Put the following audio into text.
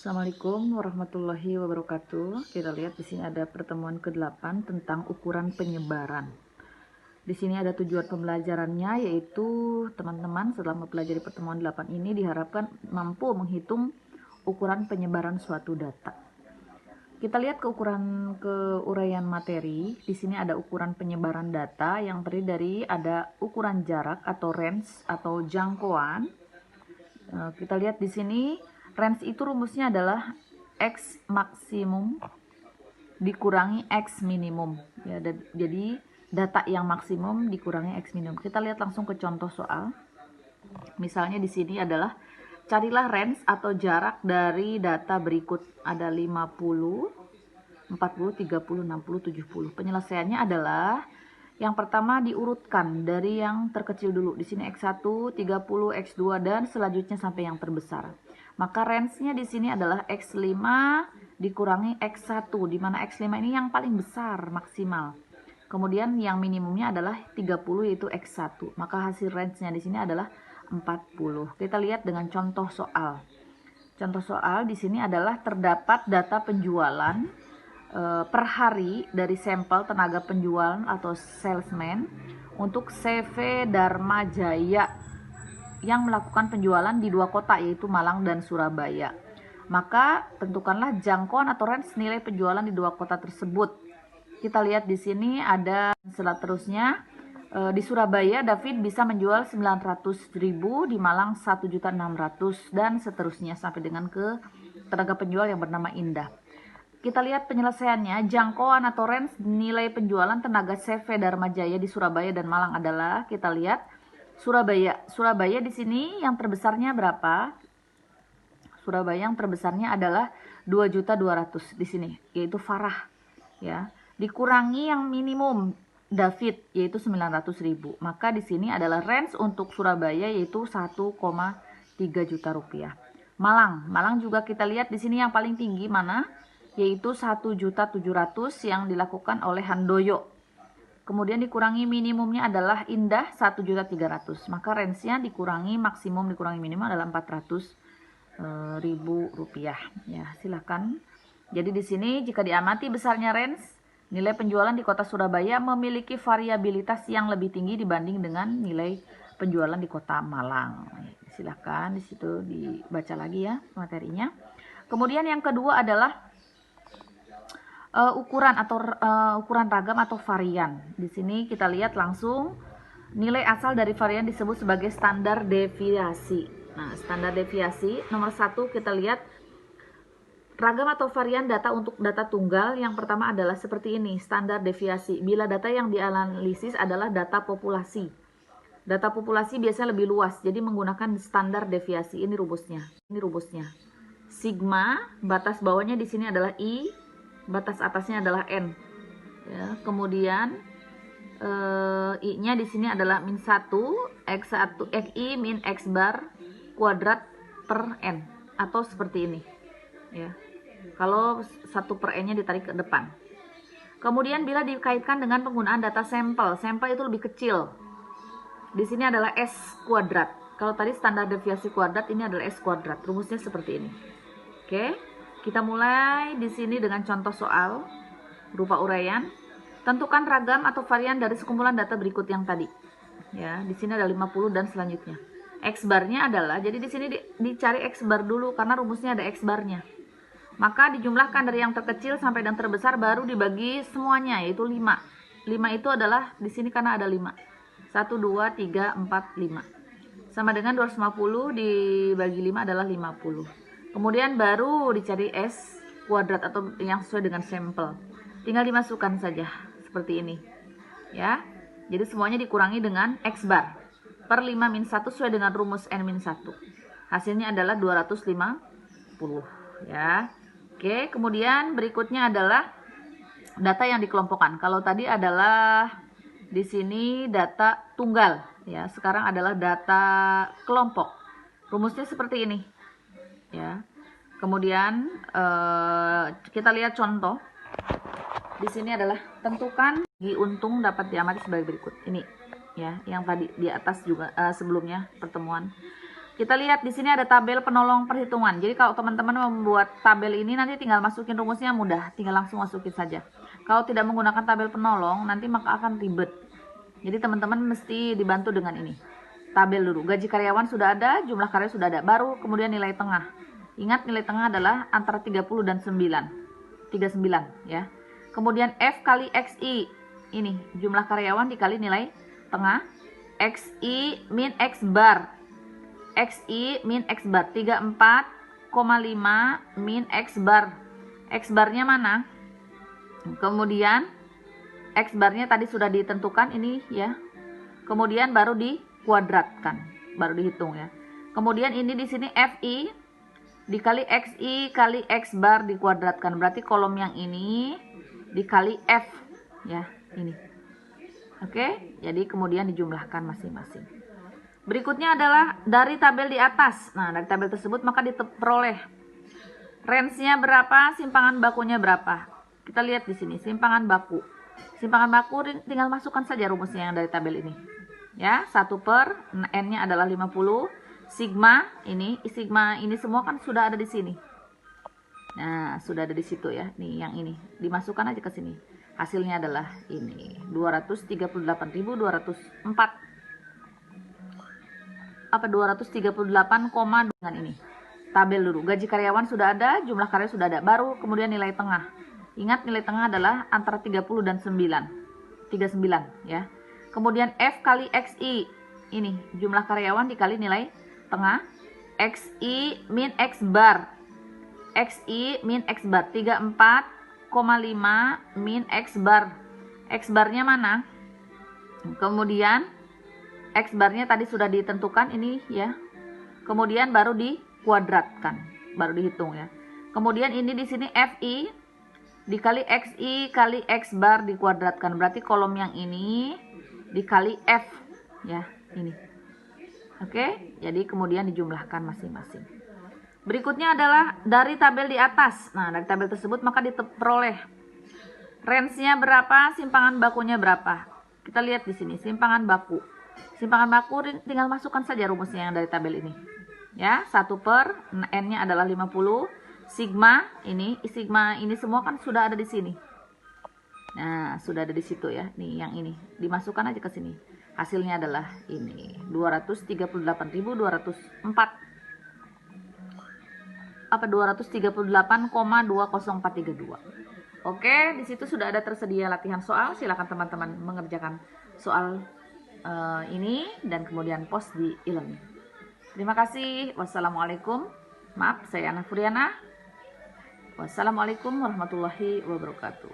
Assalamualaikum warahmatullahi wabarakatuh. Kita lihat di sini ada pertemuan ke-8 tentang ukuran penyebaran. Di sini ada tujuan pembelajarannya, yaitu teman-teman setelah mempelajari pertemuan 8 ini diharapkan mampu menghitung ukuran penyebaran suatu data. Kita lihat keuraian materi. Di sini ada ukuran penyebaran data yang terdiri dari ada ukuran jarak atau range atau jangkauan. Kita lihat di sini range itu rumusnya adalah X maksimum dikurangi X minimum. Ya, jadi data yang maksimum dikurangi X minimum. Kita lihat langsung ke contoh soal. Misalnya di sini adalah carilah range atau jarak dari data berikut. Ada 50, 40, 30, 60, 70. Penyelesaiannya adalah yang pertama diurutkan dari yang terkecil dulu. Di sini X1, 30, X2 dan selanjutnya sampai yang terbesar. Maka range-nya di sini adalah X5 dikurangi X1, di mana X5 ini yang paling besar maksimal. Kemudian yang minimumnya adalah 30 yaitu X1. Maka hasil range-nya di sini adalah 40. Kita lihat dengan contoh soal. Contoh soal di sini adalah terdapat data penjualan per hari dari sampel tenaga penjual atau salesman untuk CV Dharma Jaya yang melakukan penjualan di dua kota yaitu Malang dan Surabaya. Maka tentukanlah jangkauan atau range nilai penjualan di dua kota tersebut. Kita lihat di sini ada seterusnya. Di Surabaya David bisa menjual 900.000, di Malang 1.600.000 dan seterusnya sampai dengan ke tenaga penjual yang bernama Indah. Kita lihat penyelesaiannya. Jangkauan atau range nilai penjualan tenaga CV Dharma Jaya di Surabaya dan Malang adalah, kita lihat Surabaya di sini yang terbesarnya berapa? Surabaya yang terbesarnya adalah 2.200.000 di sini, yaitu Farah ya. Dikurangi yang minimum David yaitu 900.000. Maka di sini adalah range untuk Surabaya yaitu 1,3 juta rupiah. Malang juga kita lihat di sini yang paling tinggi mana? Yaitu 1.700.000 yang dilakukan oleh Handoyo. Kemudian dikurangi minimumnya adalah Indah 1.300.000. Maka range-nya dikurangi maksimum dikurangi minimum adalah 400.000 rupiah. Ya, silakan. Jadi di sini jika diamati besarnya range, nilai penjualan di kota Surabaya memiliki variabilitas yang lebih tinggi dibanding dengan nilai penjualan di kota Malang. Silakan di situ dibaca lagi ya materinya. Kemudian yang kedua adalah ukuran ragam atau varian. Di sini kita lihat langsung nilai asal dari varian disebut sebagai standar deviasi. Nah, standar deviasi nomor 1 kita lihat ragam atau varian data untuk data tunggal. Yang pertama adalah seperti ini, standar deviasi. Bila data yang dianalisis adalah data populasi. Data populasi biasanya lebih luas, jadi menggunakan standar deviasi. Ini rumusnya. Sigma, batas bawahnya di sini adalah I, batas atasnya adalah N. Ya, kemudian I-nya di sini adalah min 1, X1, XI min X bar kuadrat per N. Atau seperti ini. Ya. Kalau 1 per N-nya ditarik ke depan. Kemudian bila dikaitkan dengan penggunaan data sampel itu lebih kecil. Di sini adalah S kuadrat. Kalau tadi standar deviasi kuadrat, ini adalah S kuadrat. Rumusnya seperti ini. Oke. Kita mulai di sini dengan contoh soal berupa uraian. Tentukan ragam atau varian dari sekumpulan data berikut yang tadi. Ya, di sini ada 50 dan selanjutnya. X barnya adalah, jadi di sini dicari X bar dulu karena rumusnya ada X barnya. Maka dijumlahkan dari yang terkecil sampai yang terbesar baru dibagi semuanya yaitu 5. 5 itu adalah di sini karena ada 5. 1 2 3 4 5. Sama dengan 250 dibagi 5 adalah 50. Kemudian baru dicari S kuadrat atau yang sesuai dengan sampel. Tinggal dimasukkan saja seperti ini. Ya. Jadi semuanya dikurangi dengan X bar. Per 5 min 1 sesuai dengan rumus N min 1. Hasilnya adalah 250. Ya. Oke, kemudian berikutnya adalah data yang dikelompokkan. Kalau tadi adalah di sini data tunggal. Ya, sekarang adalah data kelompok. Rumusnya seperti ini. Ya. Kemudian kita lihat contoh. Di sini adalah tentukan bagi untung dapat diamati sebagai berikut. Ini ya, yang tadi di atas juga sebelumnya pertemuan. Kita lihat di sini ada tabel penolong perhitungan. Jadi kalau teman-teman membuat tabel ini nanti tinggal masukin rumusnya mudah, tinggal langsung masukin saja. Kalau tidak menggunakan tabel penolong nanti maka akan ribet. Jadi teman-teman mesti dibantu dengan ini. Tabel dulu. Gaji karyawan sudah ada, jumlah karya sudah ada. Baru kemudian nilai tengah. Ingat nilai tengah adalah antara 30 dan 9. 39 ya. Kemudian F kali XI. Ini jumlah karyawan dikali nilai tengah. XI min X bar. XI min X bar 34,5 min X bar. X barnya mana? Kemudian X barnya tadi sudah ditentukan ini ya. Kemudian baru dikuadratkan, baru dihitung ya. Kemudian ini di sini FI dikali XI kali X bar dikuadratkan. Berarti kolom yang ini dikali F ya, ini. Oke, jadi kemudian dijumlahkan masing-masing. Berikutnya adalah dari tabel di atas. Nah, dari tabel tersebut maka diperoleh range-nya berapa, simpangan bakunya berapa. Kita lihat di sini, simpangan baku. Simpangan baku tinggal masukkan saja rumusnya yang dari tabel ini. Ya, 1 per N-nya adalah 50. Sigma ini semua kan sudah ada di sini. Nah, sudah ada di situ ya. Nih yang ini, dimasukkan aja ke sini. Hasilnya adalah ini, 238.204. 238, dengan ini. Tabel dulu. Gaji karyawan sudah ada, jumlah karya sudah ada. Baru kemudian nilai tengah. Ingat nilai tengah adalah antara 30 dan 9. 39 ya. Kemudian F kali XI. Ini jumlah karyawan dikali nilai tengah. XI min X bar. XI min X bar 34,5 min X bar. X barnya mana? Kemudian X barnya tadi sudah ditentukan ini ya. Kemudian baru dikuadratkan, baru dihitung ya. Kemudian ini di sini FI dikali XI kali X bar dikuadratkan. Berarti kolom yang ini dikali F ya, ini. Oke, jadi kemudian dijumlahkan masing-masing. Berikutnya adalah dari tabel di atas. Nah, dari tabel tersebut maka diperoleh range-nya berapa, simpangan bakunya berapa. Kita lihat di sini, simpangan baku. Simpangan baku tinggal masukkan saja rumusnya yang dari tabel ini. Ya, 1 per N-nya adalah 50. Sigma ini semua kan sudah ada di sini. Nah, sudah ada di situ ya. Nih yang ini, dimasukkan aja ke sini. Hasilnya adalah ini, 238.204. 238,20432. Oke, di situ sudah ada tersedia latihan soal. Silakan teman-teman mengerjakan soal ini dan kemudian post di e-learning. Terima kasih. Wassalamualaikum. Maaf, saya Ana Furiana. Wassalamualaikum warahmatullahi wabarakatuh.